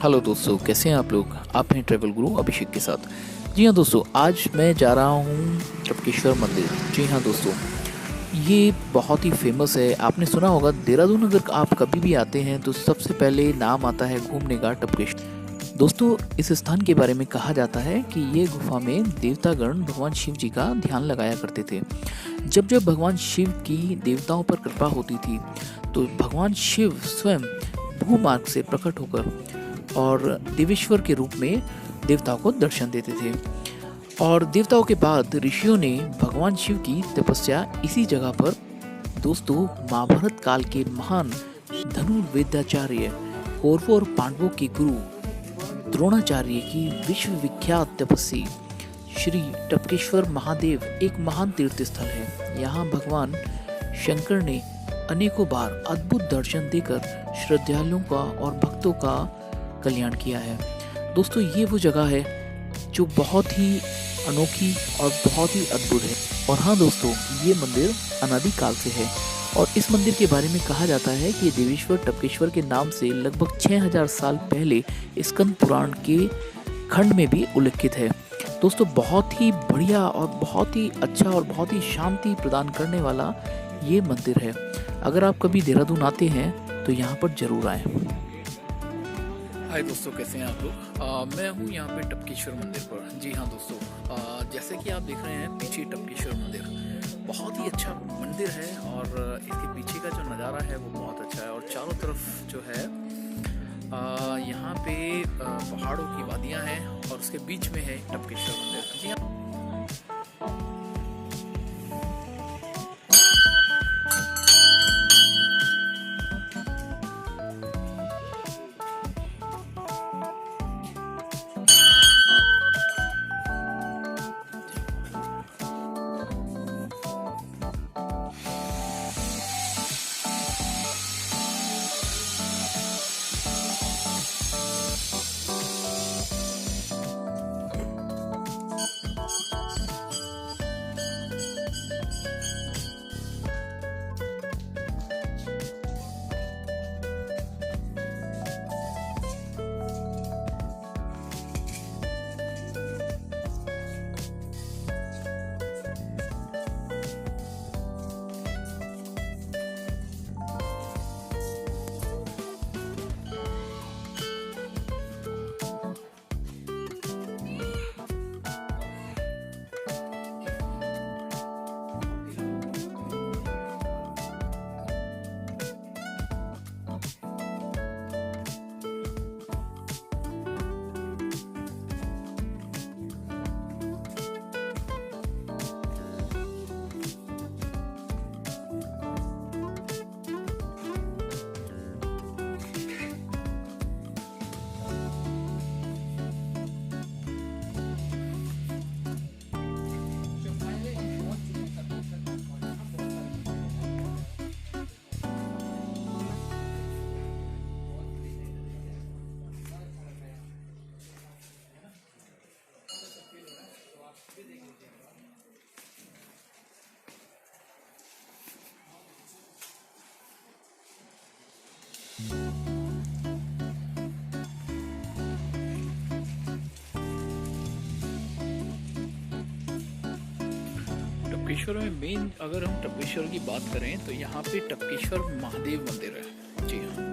Hello दोस्तों, कैसे हैं आप लोग। आप हैं ट्रैवल गुरु अभिषेक के साथ। जी हाँ दोस्तों, आज मैं जा रहा हूँ टपकेश्वर मंदिर। जी हाँ दोस्तों, ये बहुत ही फेमस है। आपने सुना होगा, देहरादून अगर आप कभी भी आते हैं तो सबसे पहले नाम आता है घूमने का टपकेश्वर। दोस्तों, इस स्थान के बारे में कहा जाता है कि ये गुफा में देवतागण भगवान शिव जी का ध्यान लगाया करते थे। जब जब भगवान शिव की देवताओं पर कृपा होती थी तो भगवान शिव स्वयं भूमार्ग से प्रकट होकर और देवेश्वर के रूप में देवताओं को दर्शन देते थे। और देवताओं के बाद ऋषियों ने भगवान शिव की तपस्या इसी जगह पर। दोस्तों, महाभारत काल के महान धनुर्वेदाचार्य कौरवों और पांडवों के गुरु द्रोणाचार्य की विश्व विख्यात तपस्वी श्री टपकेश्वर महादेव एक महान तीर्थ स्थल है। यहाँ भगवान शंकर ने अनेकों बार अद्भुत दर्शन देकर श्रद्धालुओं का और भक्तों का कल्याण किया है। दोस्तों, ये वो जगह है जो बहुत ही अनोखी और बहुत ही अद्भुत है। और हाँ दोस्तों, ये मंदिर अनादि काल से है और इस मंदिर के बारे में कहा जाता है कि देवेश्वर टपकेश्वर के नाम से लगभग 6000 साल पहले स्कंद पुराण के खंड में भी उल्लेखित है। दोस्तों, बहुत ही बढ़िया और बहुत ही अच्छा और बहुत ही शांति प्रदान करने वाला ये मंदिर है। अगर आप कभी देहरादून आते हैं तो यहाँ पर जरूर आएं। हाय दोस्तों, कैसे हैं आप लोग। मैं हूँ यहाँ पे टपकेश्वर मंदिर पर। जी हाँ दोस्तों, जैसे कि आप देख रहे हैं पीछे टपकेश्वर मंदिर बहुत ही अच्छा मंदिर है और इसके पीछे का जो नज़ारा है वो बहुत अच्छा है। और चारों तरफ जो है यहाँ पे पहाड़ों की वादियाँ हैं और उसके बीच में है टपकेश्वर मंदिर। जी हाँ। टपकेश्वर में मेन अगर हम टपकेश्वर की बात करें तो यहाँ पे टपकेश्वर महादेव मंदिर है। जी हाँ।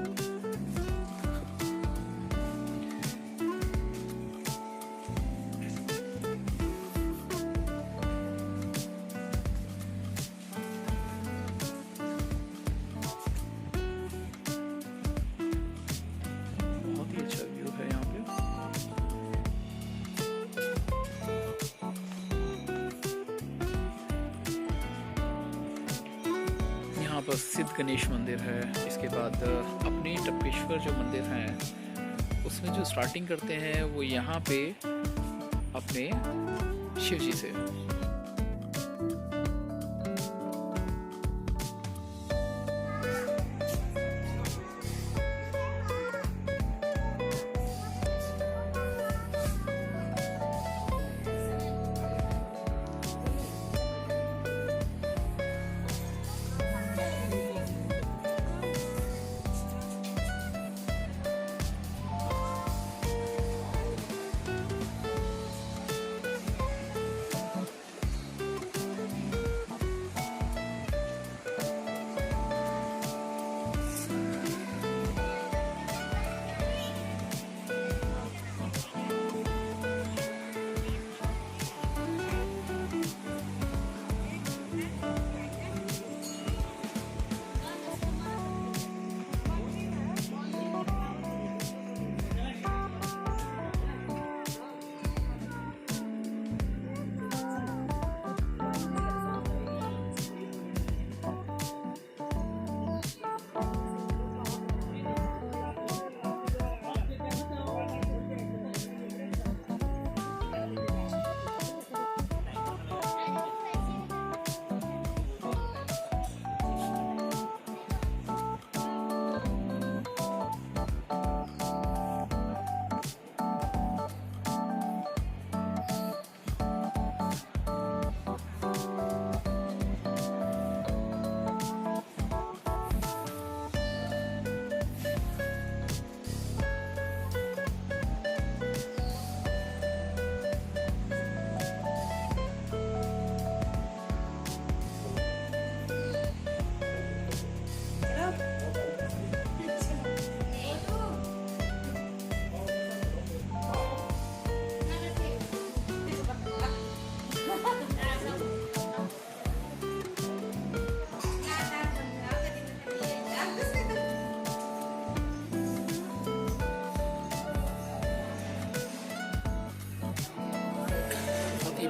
बहुत ही अच्छा व्यू है यहाँ पे। यहाँ पर सिद्ध गणेश मंदिर है। इसके बाद अपने टपकेश्वर जो मंदिर हैं उसमें जो स्टार्टिंग करते हैं वो यहाँ पे अपने शिव जी से।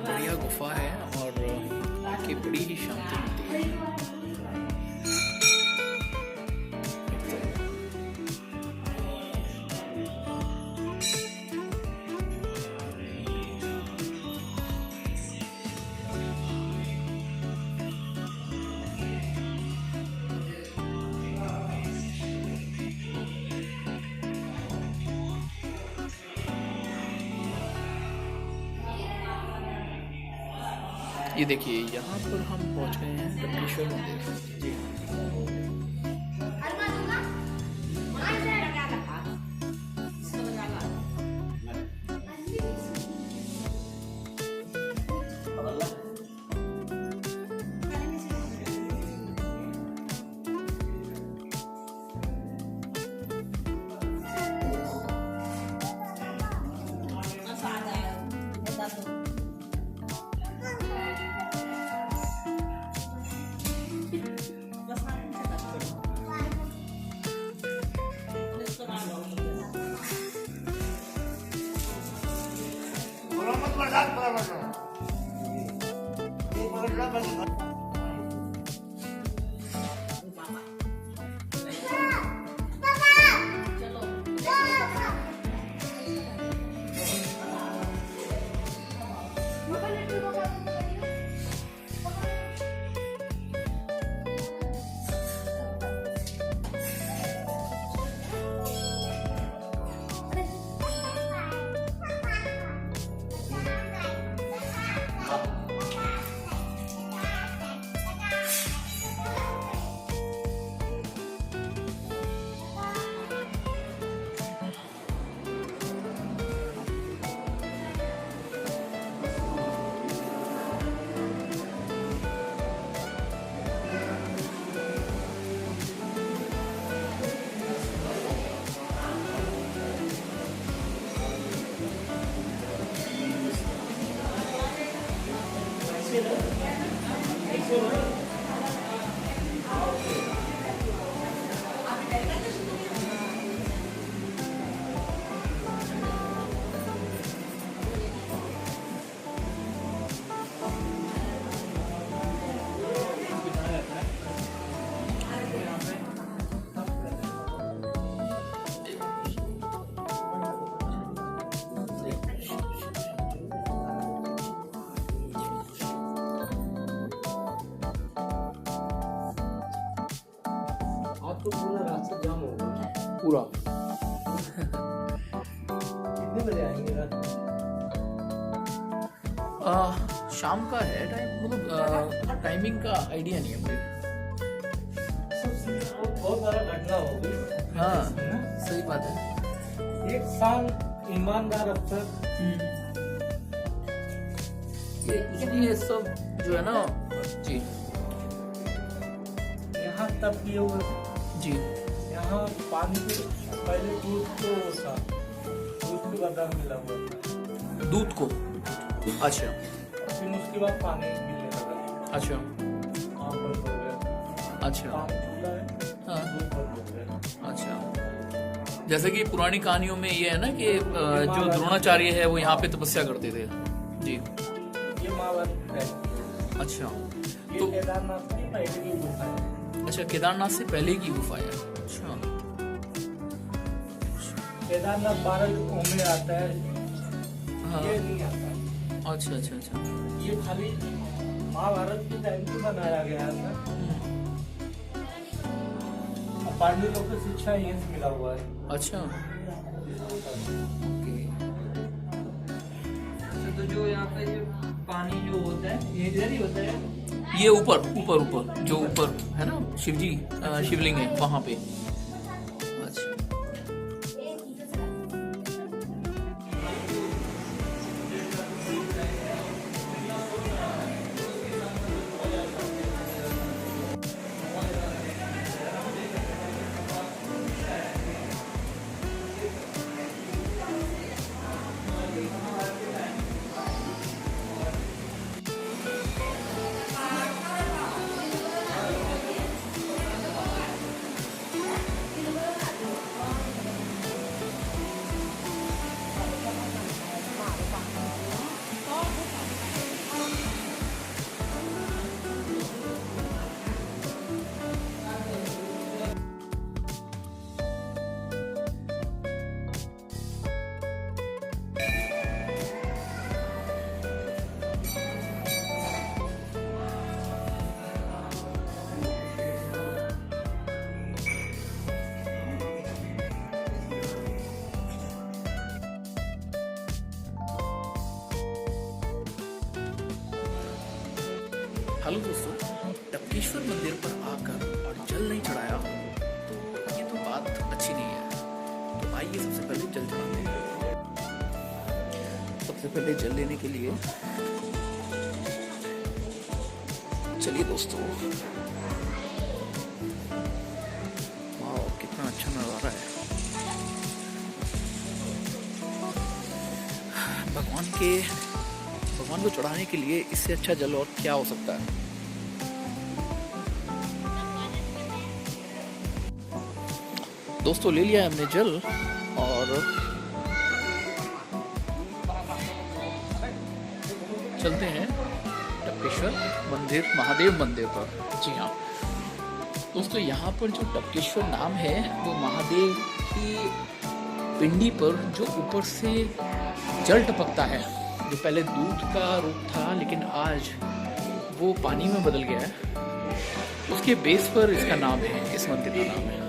बढ़िया गुफा है और आके बड़ी ही शांति मिलती है। ये देखिए यहाँ पर हम पहुँच गए हैं टपकेश्वर मंदिर। जी तो पूरा रास्ता जाम होगा पूरा। कितने बजे आएंगे रात में? शाम का है टाइम, मतलब टाइमिंग का आइडिया नहीं है मुझे। बहुत सारा घटना होगी। हाँ सही बात है। एक साल ईमानदार अफसर ये सब जो है ना जी यहाँ तब किए हुए थे। जी यहाँ पानी के पहले दूध को था, दूध के बाजार मिला हुआ था, दूध को। अच्छा फिर उसके बाद पानी मिलने लगा। अच्छा काम बंद हो गया। अच्छा काम चूल्हा है, हाँ दूध बंद हो गया। अच्छा। जैसे कि पुरानी कहानियों में ये है ना कि जो द्रोणाचार्य है वो यहाँ पे तपस्या करते थे। जी ये महाभारत है। अच्छा ये तो केदारनाथ की पहले की गुफा है। अच्छा केदारनाथ से पहले की गुफा है। अच्छा केदारनाथ 12 में आता है, हाँ ये नहीं आता। अच्छा अच्छा अच्छा ये खाली महाभारत के टाइम पे बनाया गया था। पांडु लोग को शिक्षा यहीं से मिला हुआ है। अच्छा ओके। तो जो यहाँ पे जो पानी जो होता है ये इधर ही होता है। ये ऊपर ऊपर ऊपर जो ऊपर है ना शिवजी शिवलिंग है वहां पे। अच्छा हेलो दोस्तों, टपकेश्वर मंदिर पर आकर और जल नहीं चढ़ाया तो ये तो बात अच्छी नहीं है। तो आइए सबसे पहले जल चढ़ाते हैं। सबसे पहले जल लेने के लिए चलिए दोस्तों, वाह कितना अच्छा नज़ारा है। भगवान को चढ़ाने के लिए इससे अच्छा जल और क्या हो सकता है। दोस्तों ले लिया हमने जल और चलते हैं टपकेश्वर मंदिर, महादेव मंदिर पर। जी हाँ दोस्तों, यहाँ पर जो टपकेश्वर नाम है वो महादेव की पिंडी पर जो ऊपर से जल टपकता है, जो पहले दूध का रूप था लेकिन आज वो पानी में बदल गया है, उसके बेस पर इसका नाम है, इस मंदिर का नाम है।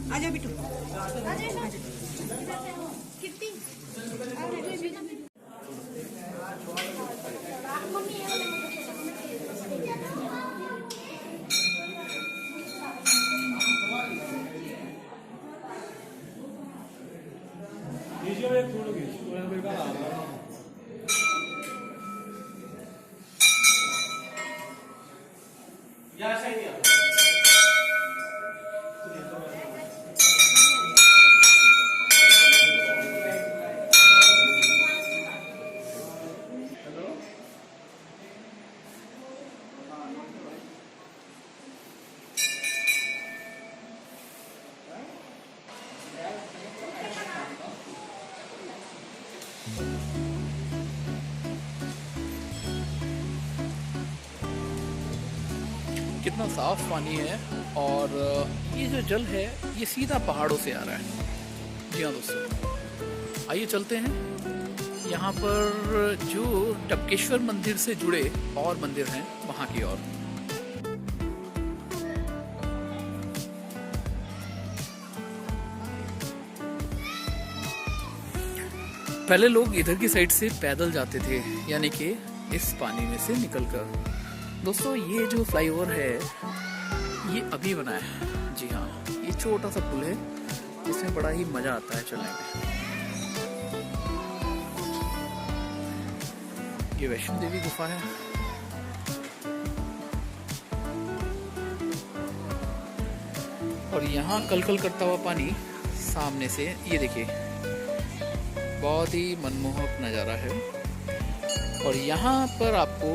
आजा बिट्टू कितना साफ पानी है और ये जो जल है ये सीधा पहाड़ों से आ रहा है। जी हाँ दोस्तों, आइए चलते हैं यहाँ पर जो टपकेश्वर मंदिर से जुड़े और मंदिर हैं वहाँ की ओर। पहले लोग इधर की साइड से पैदल जाते थे, यानी कि इस पानी में से निकलकर। दोस्तों ये जो फ्लाईओवर है ये अभी बना है। जी हाँ, ये छोटा सा पुल है, इसमें बड़ा ही मजा आता है चलने में। ये वैष्णो देवी गुफा है। और यहाँ कलकल करता हुआ पानी सामने से, ये देखिए बहुत ही मनमोहक नज़ारा है। और यहाँ पर आपको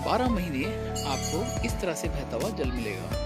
12 महीने आपको इस तरह से बहता हुआ जल मिलेगा।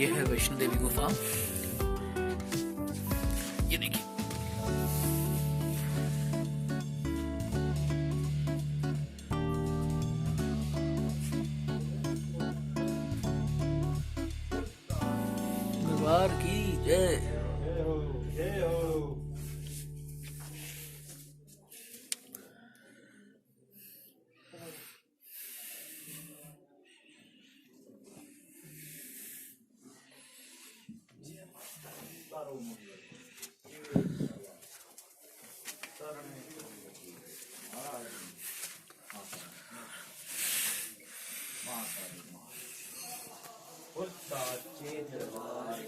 ये है वैष्णो देवी गुफा। ये देखिए, दरबार की जय। जय हो।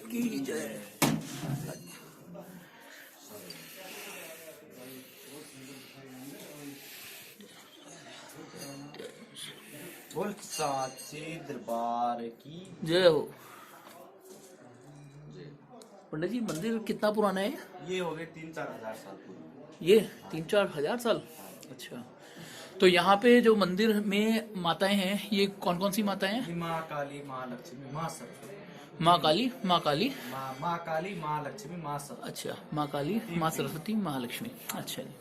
की जय। बोल साचे दरबार की जय हो। पंडित जी, मंदिर कितना पुराना है? ये हो गए 3-4 हजार साल पुराने। ये 3-4 हजार साल। अच्छा, तो यहाँ पे जो मंदिर में माताएं हैं, ये कौन कौन सी माताएं हैं? ये माँ काली, माँ लक्ष्मी, माँ सरस्वती। माँ काली, माँ काली। माँ काली, माँ लक्ष्मी, माँ सरस्वती। अच्छा, माँ काली, माँ सरस्वती, माँ लक्ष्मी। अच्छा जी।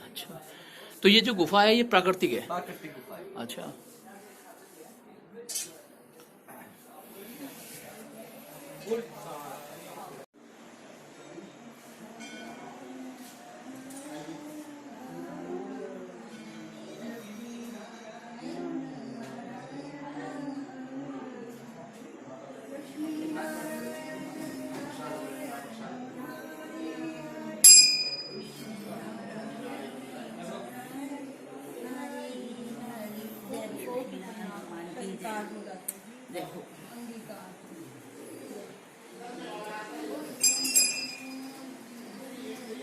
अच्छा, तो ये जो गुफा है ये प्राकृतिक है? प्राकृतिक गुफा है। अच्छा, देखो